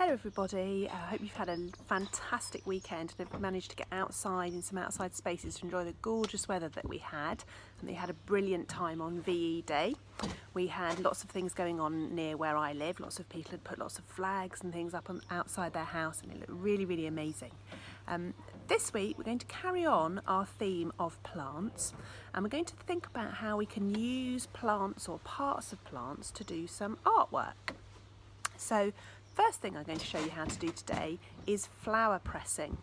Hello everybody, I hope you've had a fantastic weekend and have managed to get outside in some outside spaces to enjoy the gorgeous weather that we had, and they had a brilliant time on VE Day. We had lots of things going on near where I live. Lots of people had put lots of flags and things up outside their house, and it looked really amazing. This week we're going to carry on our theme of plants, and we're going to think about how we can use plants or parts of plants to do some artwork. So first thing I'm going to show you how to do today is flower pressing.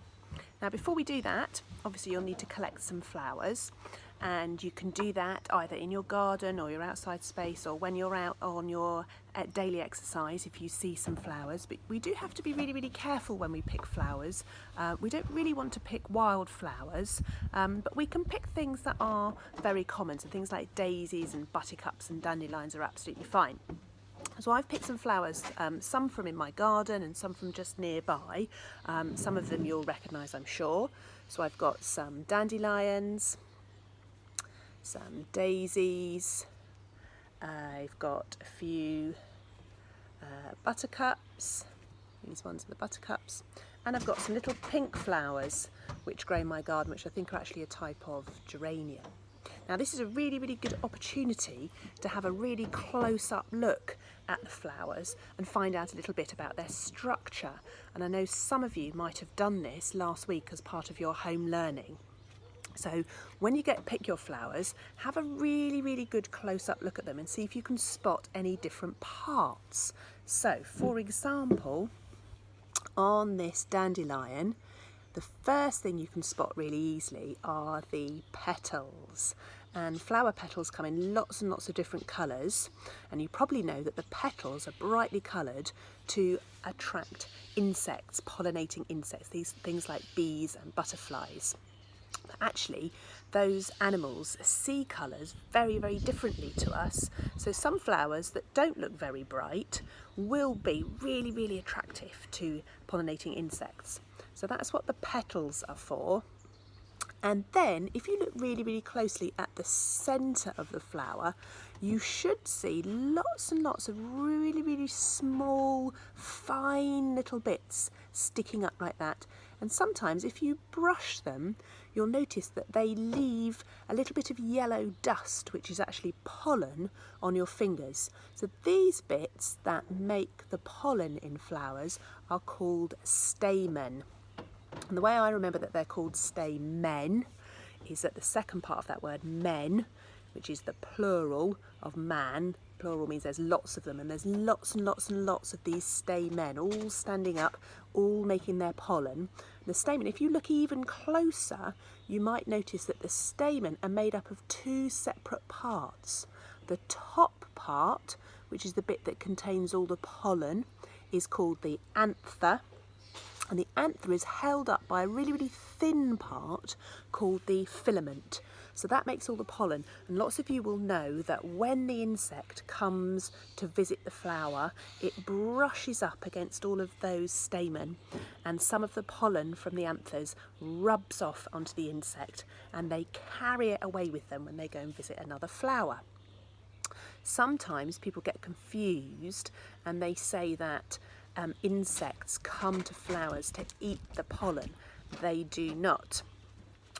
Now before we do that, obviously you'll need to collect some flowers, and you can do that either in your garden or your outside space, or when you're out on your daily exercise if you see some flowers. But we do have to be really careful when we pick flowers. We don't really want to pick wild flowers, but we can pick things that are very common. So things like daisies and buttercups and dandelions are absolutely fine. So I've picked some flowers, some from in my garden and some from just nearby. Some of them you'll recognise, I'm sure. So I've got some dandelions, some daisies, I've got a few buttercups, these ones are the buttercups, and I've got some little pink flowers which grow in my garden, which I think are actually a type of geranium. Now this is a really good opportunity to have a really close-up look at the flowers and find out a little bit about their structure. And I know some of you might have done this last week as part of your home learning. So when you pick your flowers, have a really good close-up look at them and see if you can spot any different parts. So for example, on this dandelion, the first thing you can spot really easily are the petals. And flower petals come in lots and lots of different colours, and you probably know that the petals are brightly coloured to attract insects, pollinating insects, these things like bees and butterflies. But actually, those animals see colours very differently to us. So some flowers that don't look very bright will be really attractive to pollinating insects. So that's what the petals are for. And then if you look really closely at the centre of the flower, you should see lots and lots of really small, fine little bits sticking up like that. And sometimes if you brush them, you'll notice that they leave a little bit of yellow dust, which is actually pollen, on your fingers. So these bits that make the pollen in flowers are called stamen. And the way I remember that they're called stamen is that the second part of that word men, which is the plural of man, plural means there's lots of them, and there's lots and lots of these stamen all standing up, all making their pollen. The stamen, if you look even closer, you might notice that the stamen are made up of two separate parts. The top part, which is the bit that contains all the pollen, is called the anther. And the anther is held up by a really thin part called the filament. So that makes all the pollen. And lots of you will know that when the insect comes to visit the flower, it brushes up against all of those stamen, and some of the pollen from the anthers rubs off onto the insect, and they carry it away with them when they go and visit another flower. Sometimes people get confused and they say that insects come to flowers to eat the pollen. They do not.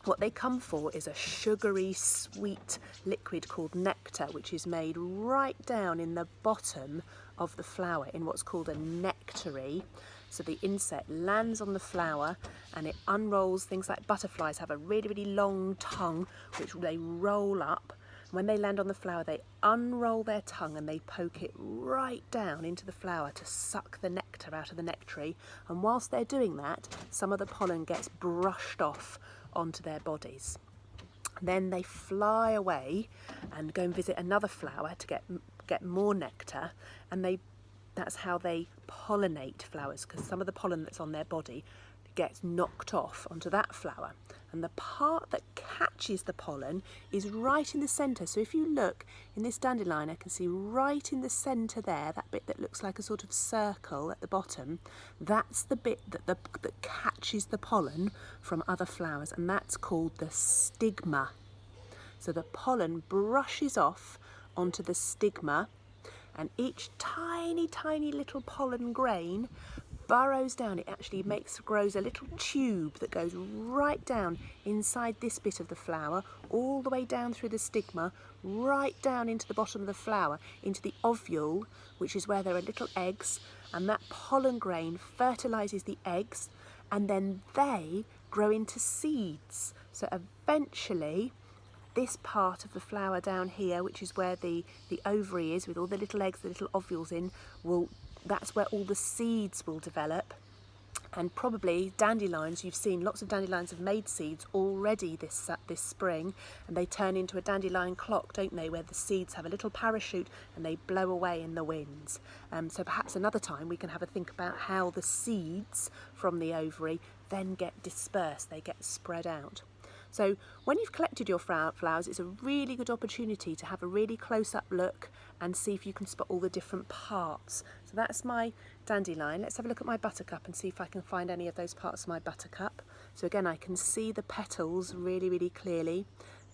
What they come for is a sugary sweet liquid called nectar, which is made right down in the bottom of the flower in what's called a nectary. So the insect lands on the flower and it unrolls. Things like butterflies have a really long tongue which they roll up. When they land on the flower, they unroll their tongue and they poke it right down into the flower to suck the nectar out of the nectary. And whilst they're doing that, some of the pollen gets brushed off onto their bodies. Then they fly away and go and visit another flower to get more nectar, and that's how they pollinate flowers, because some of the pollen that's on their body gets knocked off onto that flower, and the part that catches the pollen is right in the centre. So if you look in this dandelion, I can see right in the centre there, that bit that looks like a sort of circle at the bottom, that's the bit that catches the pollen from other flowers, and that's called the stigma. So the pollen brushes off onto the stigma, and each tiny little pollen grain burrows down. It actually grows a little tube that goes right down inside this bit of the flower, all the way down through the stigma, right down into the bottom of the flower, into the ovule, which is where there are little eggs, and that pollen grain fertilises the eggs, and then they grow into seeds. So eventually this part of the flower down here, which is where the ovary is with all the little eggs, the little ovules in, that's where all the seeds will develop. And probably dandelions, you've seen lots of dandelions have made seeds already this spring, and they turn into a dandelion clock, don't they, where the seeds have a little parachute and they blow away in the winds. So perhaps another time we can have a think about how the seeds from the ovary then get dispersed, they get spread out. So when you've collected your flowers, it's a really good opportunity to have a really close-up look and see if you can spot all the different parts. So that's my dandelion. Let's have a look at my buttercup and see if I can find any of those parts of my buttercup. So again, I can see the petals really, really clearly.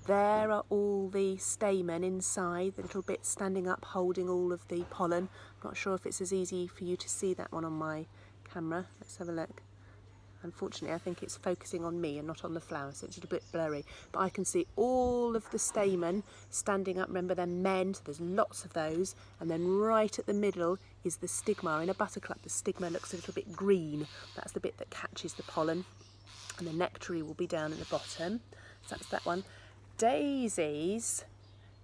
There are all the stamen inside, the little bits standing up holding all of the pollen. I'm not sure if it's as easy for you to see that one on my camera. Let's have a look. Unfortunately, I think it's focusing on me and not on the flower, so it's a little bit blurry. But I can see all of the stamen standing up. Remember, they're men, so there's lots of those. And then right at the middle is the stigma. In a buttercup, the stigma looks a little bit green. That's the bit that catches the pollen. And the nectary will be down at the bottom. So that's that one. Daisies,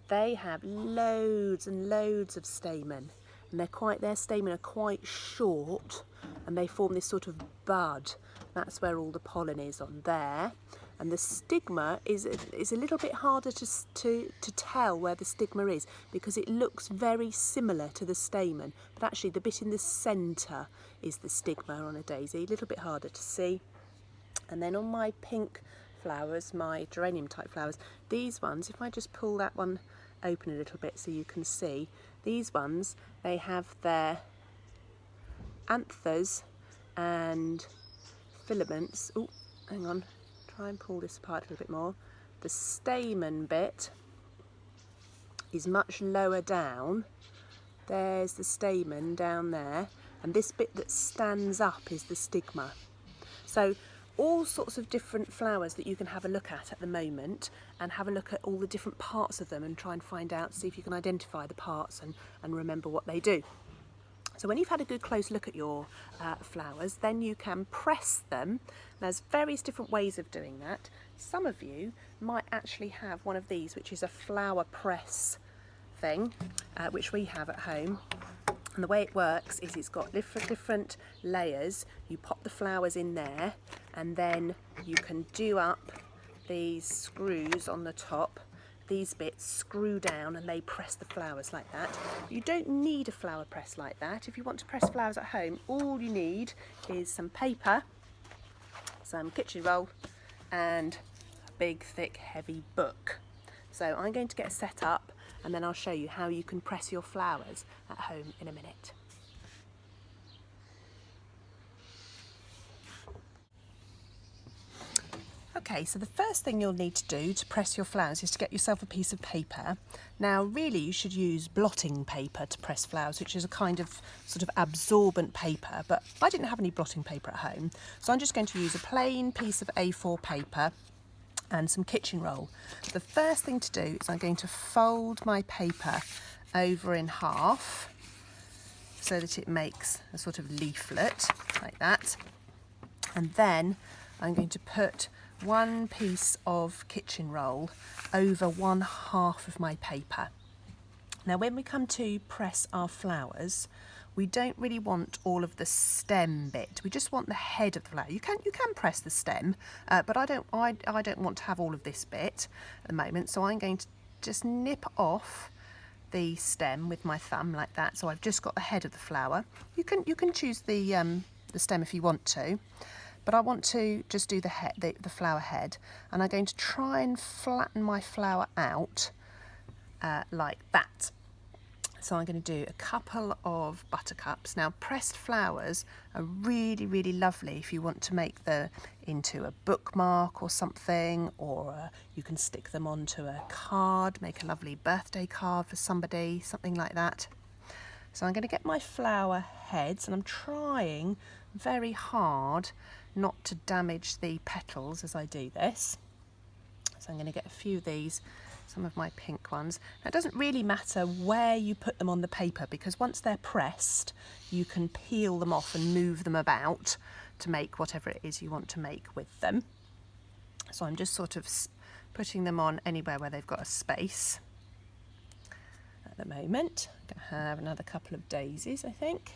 they have loads and loads of stamen. And their stamen are quite short, and they form this sort of bud. That's where all the pollen is on there. And the stigma is a little bit harder to tell where the stigma is, because it looks very similar to the stamen, but actually the bit in the centre is the stigma on a daisy, a little bit harder to see. And then on my pink flowers, my geranium type flowers, these ones, if I just pull that one open a little bit so you can see, these ones, they have their anthers and filaments. Oh, hang on, try and pull this apart a little bit more. The stamen bit is much lower down. There's the stamen down there, and this bit that stands up is the stigma. So all sorts of different flowers that you can have a look at the moment, and have a look at all the different parts of them and try and find out, see if you can identify the parts and remember what they do. So when you've had a good close look at your flowers, then you can press them. There's various different ways of doing that. Some of you might actually have one of these, which is a flower press thing, which we have at home. And the way it works is it's got different layers. You pop the flowers in there, and then you can do up these screws on the top. These bits screw down and they press the flowers like that. You don't need a flower press like that. If you want to press flowers at home, all you need is some paper, some kitchen roll, and a big, thick, heavy book. So I'm going to get set up, and then I'll show you how you can press your flowers at home in a minute. Okay, so the first thing you'll need to do to press your flowers is to get yourself a piece of paper. Now, really, you should use blotting paper to press flowers, which is a kind of sort of absorbent paper, but I didn't have any blotting paper at home, so I'm just going to use a plain piece of A4 paper and some kitchen roll. The first thing to do is I'm going to fold my paper over in half so that it makes a sort of leaflet like that, and then I'm going to put one piece of kitchen roll over one half of my paper. Now, when we come to press our flowers, we don't really want all of the stem bit. We just want the head of the flower. You can press the stem, but I don't want to have all of this bit at the moment. So I'm going to just nip off the stem with my thumb like that. So I've just got the head of the flower. You can choose the stem if you want to, but I want to just do the flower head, and I'm going to try and flatten my flower out like that. So I'm going to do a couple of buttercups. Now, pressed flowers are really, really lovely if you want to make them into a bookmark or something, or you can stick them onto a card, make a lovely birthday card for somebody, something like that. So I'm going to get my flower heads, and I'm trying very hard not to damage the petals as I do this. So I'm going to get a few of these, some of my pink ones. Now, it doesn't really matter where you put them on the paper, because once they're pressed, you can peel them off and move them about to make whatever it is you want to make with them. So I'm just sort of putting them on anywhere where they've got a space. At the moment, I'm going to have another couple of daisies, I think.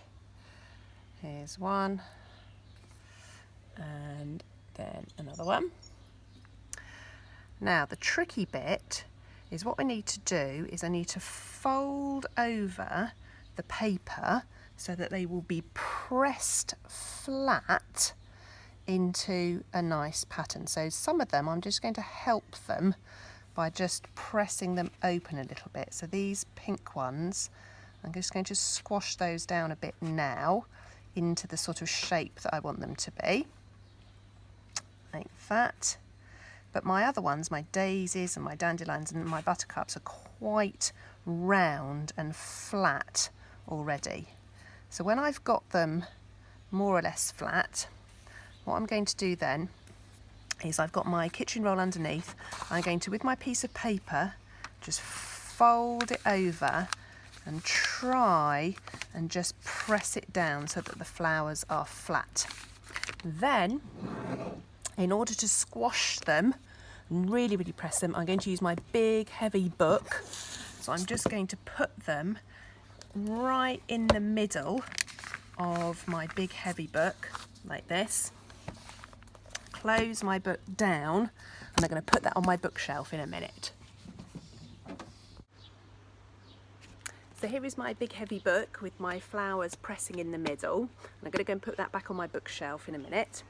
Here's one, and then another one. Now, the tricky bit is what we need to do is I need to fold over the paper so that they will be pressed flat into a nice pattern. So some of them I'm just going to help them by just pressing them open a little bit. So these pink ones, I'm just going to squash those down a bit now into the sort of shape that I want them to be, like that. But my other ones, my daisies and my dandelions and my buttercups, are quite round and flat already. So when I've got them more or less flat, what I'm going to do then is I've got my kitchen roll underneath. I'm going to, with my piece of paper, just fold it over and try and just press it down so that the flowers are flat. Then, in order to squash them and really, really press them, I'm going to use my big heavy book. So I'm just going to put them right in the middle of my big heavy book, like this. Close my book down, and I'm going to put that on my bookshelf in a minute. So here is my big heavy book with my flowers pressing in the middle. And I'm going to go and put that back on my bookshelf in a minute.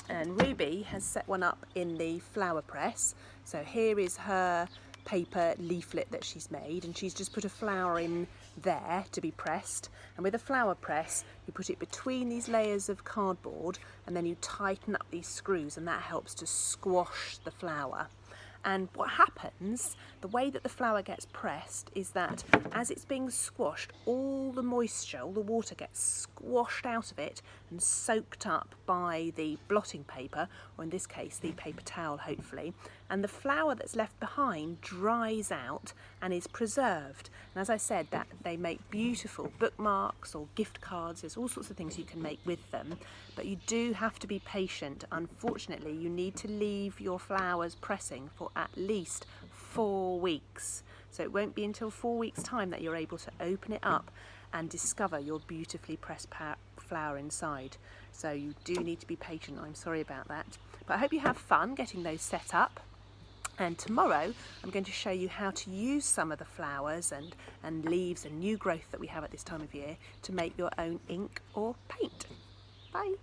And Ruby has set one up in the flower press. So here is her paper leaflet that she's made, and she's just put a flower in there to be pressed. And with a flower press, you put it between these layers of cardboard, and then you tighten up these screws, and that helps to squash the flower. And what happens, the way that the flower gets pressed, is that as it's being squashed, all the moisture, all the water gets squashed out of it and soaked up by the blotting paper, or in this case, the paper towel, hopefully. And the flower that's left behind dries out and is preserved. And as I said, that they make beautiful bookmarks or gift cards. There's all sorts of things you can make with them, but you do have to be patient. Unfortunately, you need to leave your flowers pressing for at least 4 weeks. So it won't be until 4 weeks' time that you're able to open it up and discover your beautifully pressed flower inside. So you do need to be patient. I'm sorry about that. But I hope you have fun getting those set up. And tomorrow I'm going to show you how to use some of the flowers and leaves and new growth that we have at this time of year to make your own ink or paint. Bye.